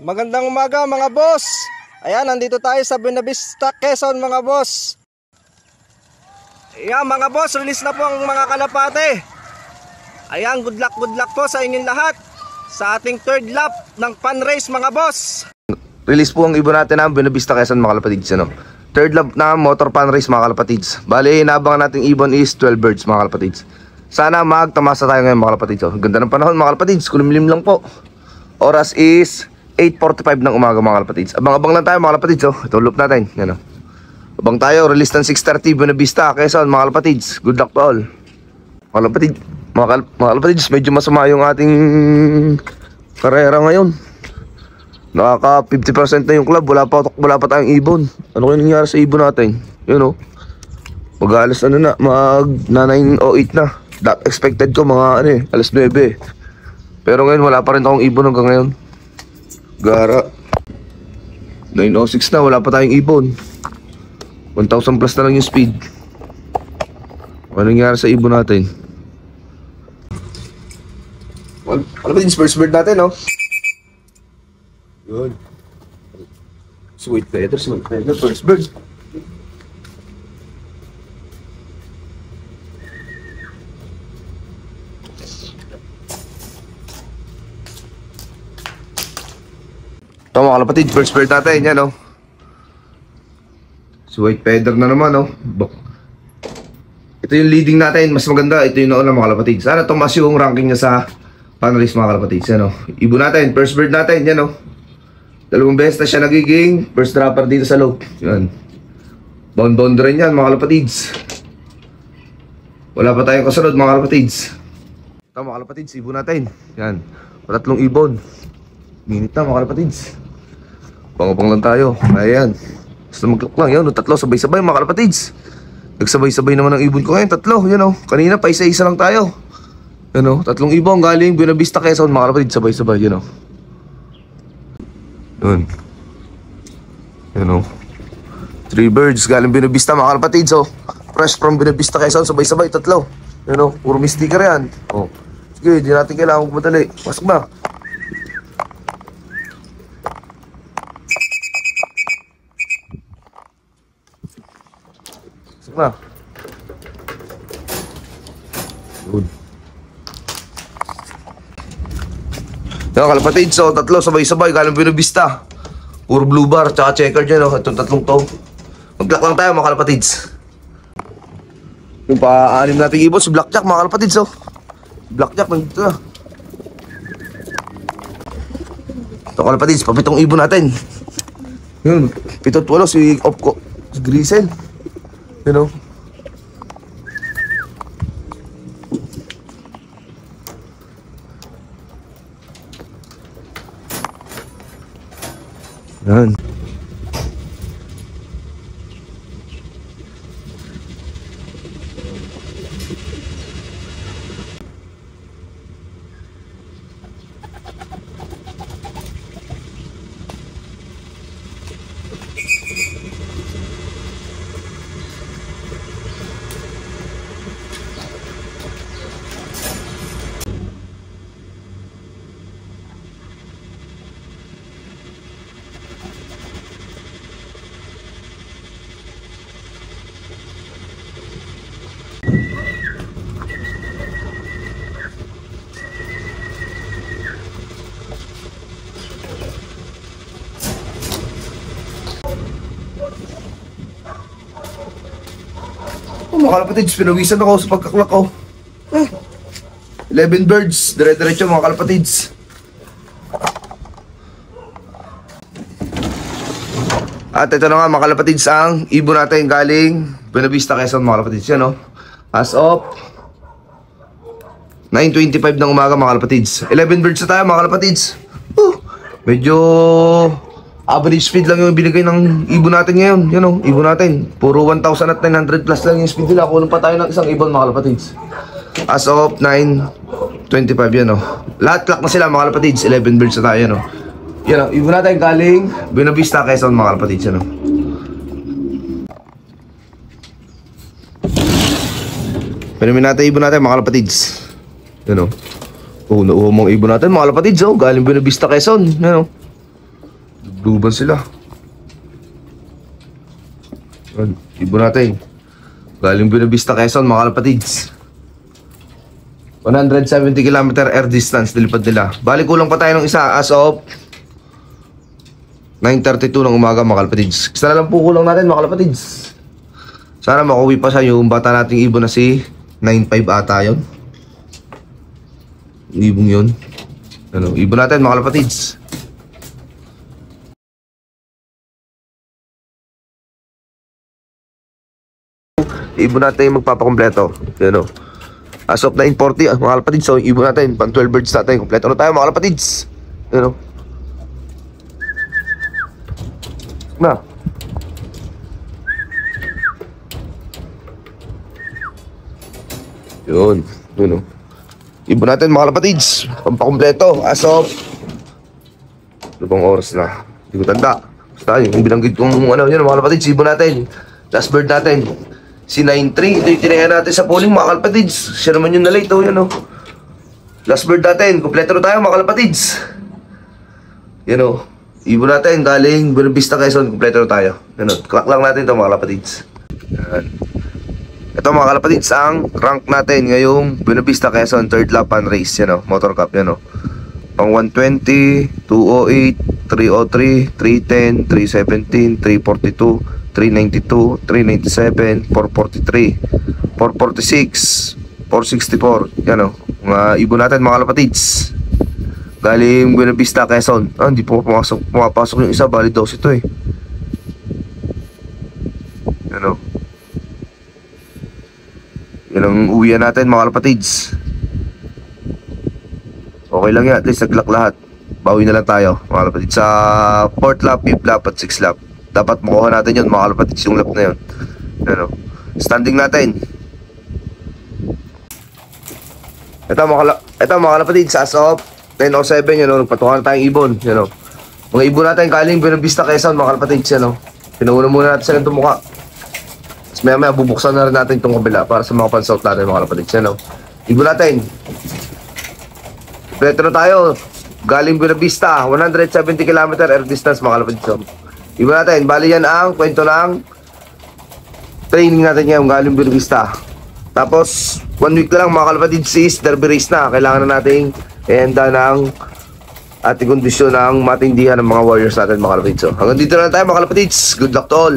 Magandang umaga mga boss. Ayan, nandito tayo sa Buenavista, Quezon mga boss. Ayan mga boss, release na po ang mga kalapate. Ayan, good luck po sa inyong lahat sa ating third lap ng fun race mga boss. Release po ang ibon natin ng Buenavista, Quezon mga kalapatids, ano? Third lap na motor fun race mga kalapatids. Bali, inabangan nating ibon is 12 birds mga kalapatids. Sana magtamasa tayo ngayon mga kalapatids. Ganda ng panahon mga kalapatids, kulimlim lang po. Oras is 8:45 ng umaga mga kalapatids. Abang-abang lang tayo mga kalapatids. Ito loop natin. Yan, abang tayo, release ng 6:30 Buenavista, Quezon mga kalapatids. Good luck to all. Mga kalapatids, mga kalapatids, medyo masama yung ating karera ngayon. Nakaka 50% na yung club. Wala pa tayong ibon. Ano kaya nangyari sa ibon natin? Yun mag-alas na mag 9:08 na. Expected ko mga alas 9. Pero ngayon wala pa rin akong ibon hanggang ngayon. Gara 9:06 na, wala pa tayong ibon. 1,000 plus na lang yung speed. Ano nangyari sa ibon natin? Ano ba yung first bird natin, no? Yun. Sweet feather, first bird. Ito mga kalapatid, first bird natin, yan Sweet feather na naman, Ito yung leading natin, mas maganda. Ito yung nauna mga kalapatid. Sana tumas yung ranking niya sa panelist mga kalapatid. Yan Ibon natin, first bird natin, yan Dalawang beses na siya nagiging first dropper dito sa loop. Yan. Bound rin yan mga kalapatids. Wala pa tayong kasunod mga kalapatids. Ito mga kalapatids, ibon natin. Yan. Tatlong ibon. Minute na mga kalapatids. Bang-bang lang tayo. Ayan. Basta mag-lock lang. Yan, tatlo sabay-sabay mga kalapatids. Nagsabay-sabay naman ang ibon ko ngayon. Tatlo, yan Kanina pa isa-isa lang tayo. Yan tatlong ibon galing Buenavista, Quezon mga kalapatids. Sabay-sabay, yan Yun. Yan 3 birds galing Buenavista mga kalapatids Fresh from Buenavista, Quezon. Sabay-sabay, tatlo. Yan puro may sticker yan. Sige, di natin kailangan magmadali. Pasok na. Pasok na. Good. Yan kalapatids, tatlo sabay-sabay galing Buenavista. Puro blue bar, tsaka checker dyan itong tatlong to. Mag-lock lang tayo mga kalapatids. Yung pa-anim nating ibon, si Blackjack mga kalapatids Blackjack, nandito na. Ito kalapatids, papitong ibon natin. Yun, 7-8 si Opco, si Grisel. Yun Yan. Mga kalapatids, pinawisan ako sa pagkaklak 11 birds, dire-diretso mga kalapatids. At ito na nga mga kalapatids ang ibon natin galing Buenavista, Quezon mga kalapatids. Yan as of 9:25 ng umaga mga kalapatids. 11 birds na tayo mga kalapatids. Medyo average speed lang yung binigay ng ibon natin ngayon. Yan ibon natin. Puro 1,900 plus lang yung speed nila. Kulang pa tayo ng isang ibon mga kalapatids. As of 9:25 yan Lahat clock na sila mga kalapatids. 11 birds na tayo yan ibon natin galing Buenavista, Quezon mga kalapatids. Yan Pinamin natin ibon natin mga kalapatids. Yan nauho mong ibon natin mga kalapatids galing Buenavista, Quezon. Yan Duban sila. Yan, ibon natin. Galing Buena Vista, Quezon, mga kalapatids. 170 km air distance nilipad nila. Bali kulang pa tayo ng isa as of 9:32 ng umaga, mga kalapatids. Isa na lang po kulang natin, mga kalapatids. Sana makuwi pa siya yung bata nating ibon na si 9.5 ata yun. Ibon yun. Ano, ibon natin, mga kalapatids. Ibon natin yung magpapakompleto. Ano, as of 9:40, mga kalapatids, so ibon natin, pang 12 birds natin. Kompleto na tayo, mga kalapatids. Ano? Na. Yun. Yun, oh. Ibon natin, mga kalapatids. Pampakompleto. As of... Ano bang oras na? Hindi ko tanda. Basta yung binanggit kong ano, yun, mga kalapatids. Ibon natin. Last bird natin. Si 9-3, ito yung tinayan natin sa polling, mga kalapatids. Siya naman yung na-late, oh, yan, oh. Last bird natin, kompleto na tayo, mga kalapatids. Yan, oh. Ibon natin, galing Buena Vista, Quezon, kompleto na tayo. Yan, oh. Clock lang natin ito, mga kalapatids. Yan. Ito, mga kalapatids, ang rank natin ngayong Buena Vista, Quezon, third lap pan race. Yan, oh. Motor Cup, yan, oh. Pang 120, 208, 303, 310, 317, 342, 392, 397, 443, 446, 464. Yan, o. Mga ibon natin, mga kalapatids. Galing Buena Vista, Quezon. Ah, hindi po pumapasok yung isa. Bali 12 ito, eh. Yan, o. Yan ang uwian natin, mga kalapatids. Okay lang yan. At least naglock lahat. Bawi na lang tayo, mga kalapatids. Sa 4th lap, 5th lap, at 6th lap. Dapat makuha natin yun, mga kalapatids, yung lap na yun. Ano? Standing natin. Ito mga kalapatids, as of 10:07, yun, nagpatukan na tayong ibon. Yun, mga ibon natin galing Buena Vista, Quezon, mga kalapatids. Yun, pinuuna muna natin silang tumuka. Tapos maya bubuksan na rin natin itong kabila para sa mga pansouth natin, mga kalapatids. Yun, ibon natin. Kompleto na tayo. Galing Buena Vista, 170 km air distance, mga kalapatids. Iba natin, bali yan ang kwento ng training natin ngayon galing Buena Vista. Tapos 1 week na lang, mga kalapatids, is derby race na. Kailangan na nating ihanda ng ating kondisyon ng matindihan ng mga warriors natin, mga kalapatids. Hanggang dito na tayo, mga kalapatids. Good luck to all.